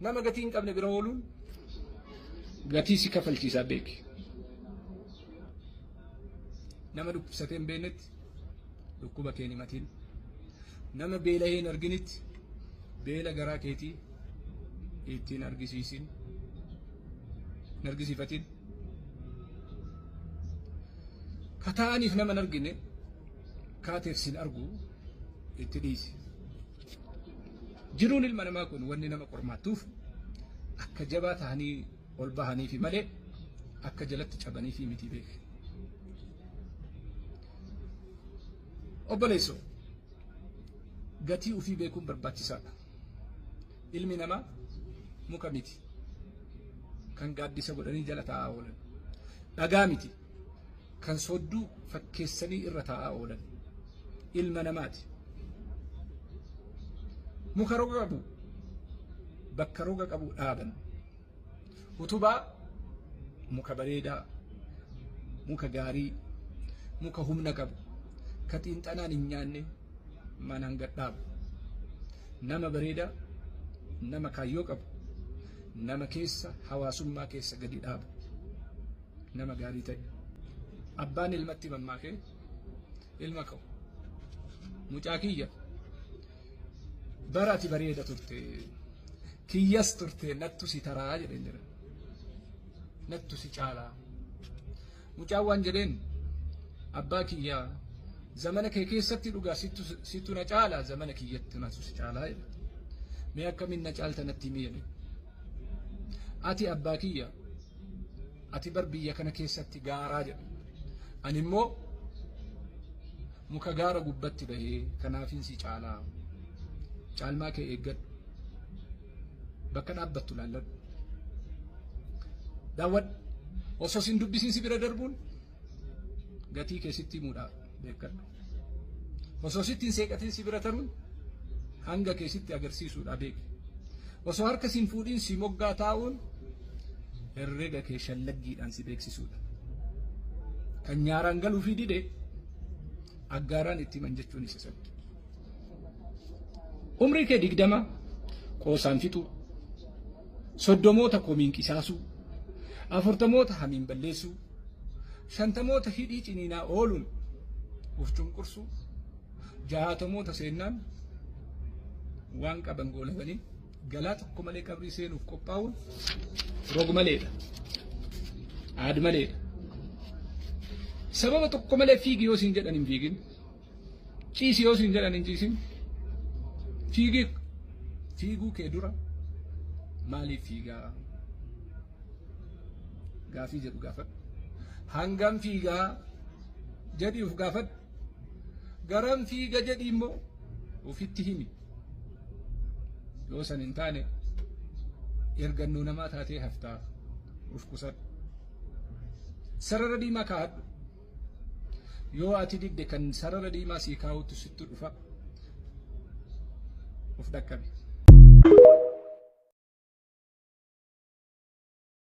nama gatii hin qabne bira ooluun gatii si kafalchiisaa beeki. Nama dhukkubsatee hin beeknetti dhukkuba kee hin himatin. Nama beela'ee hin arginitti beela garaa keetii ittiin argisiisin. Hin argisiifatin. Kataaniif nama hin argine kaateef sin argu itti dhiisi. Jiruun ilma namaa kun wanni nama qormaattuuf akka jabaa ta'anii ol bahanii fi malee akka jalatti cabanii fi miti beek. Obboleesso gatii ofii beekuun barbaachisaadha. Ilmi namaa muka miti kan gaaddisa godhanii jala taa'aa oolan. Dhagaa miti kan sodduu fakkeessanii irra taa'aa oolan. Ilma namaati. Muka roga qabu bakka roga qabu dhaaban. Utubaa muka bareedaa, muka gaarii, muka humna qabu, ka xiinxanaan hin nyaanne manaan gad dhaabu. Nama bareedaa, nama kaayyoo qabu, nama keessa hawaasummaa keessa gadi dhaabu, nama gaarii ta'e. Abbaan ilmatti mammaakee ilma ka'u mucaa kiyya barati bareeda turte kiyyas turte nattu si taraa jedheen jira. Nattu si caalaa. Mucaa waan jedheen abbaa kiyya zamana kee keessatti dhugaa sittu na caalaa zamana kiyyatti nattu si caalaa jedhe. Mee akkamiin na caalta natti miidhe. Ati abbaa kiyya ati bar biyya kana keessatti gaaraa jedhe. Ani immoo muka gaara gubbatti bahee kanaafin si caalaa. Caalmaa kee eeggadhu. Bakka dhaabbattu laalladhu. Daawwadhu. Osoo sin dubbisiin si bira darbuun gatii kee sitti himuudhaa beekadhu. Osoo sitti hin seeqatiin si bira taruun hanga kee sitti agarsiisuudhaa beeki. Osoo harka sin fuudhiin si moggaa taa'uun herrega kee shallaggiidhaan si beeksisuudha. Kan nyaaraan galuu fi dide aggaaraan itti himan jechuun isa sadde. Umrii kee 20 qoosaan fixuu, 30 komiin qisaasuu, 40 hamiin balleessuu, 50 hidhii ciniinaa ooluun uf cunqursuu, 60 seennaan waan qaban goolabanii galaa tokko malee qabrii seenuuf qophaa'uun rog maleedha. Aad maleedha. Sababa tokko malee fiigi yoo siin jedhan hin fiigin. Ciisi yoo siin jedhan hin ciisin. Fiiguu kee dura maaliif fiigaa? Gaafii jedhu gaafadhu. Hangam fiigaa jedhii uf gaafadhu. Garam fiiga jedhii immoo ufitti himi. Yoo san hin taane ergannoo namaa taatee haftaa uf qusadhu. Sarara diimaa kaa'adhu. Yoo ati didde kan sarara diimaa sii kaa'utu sitti dhufa. Of dhaqqabe.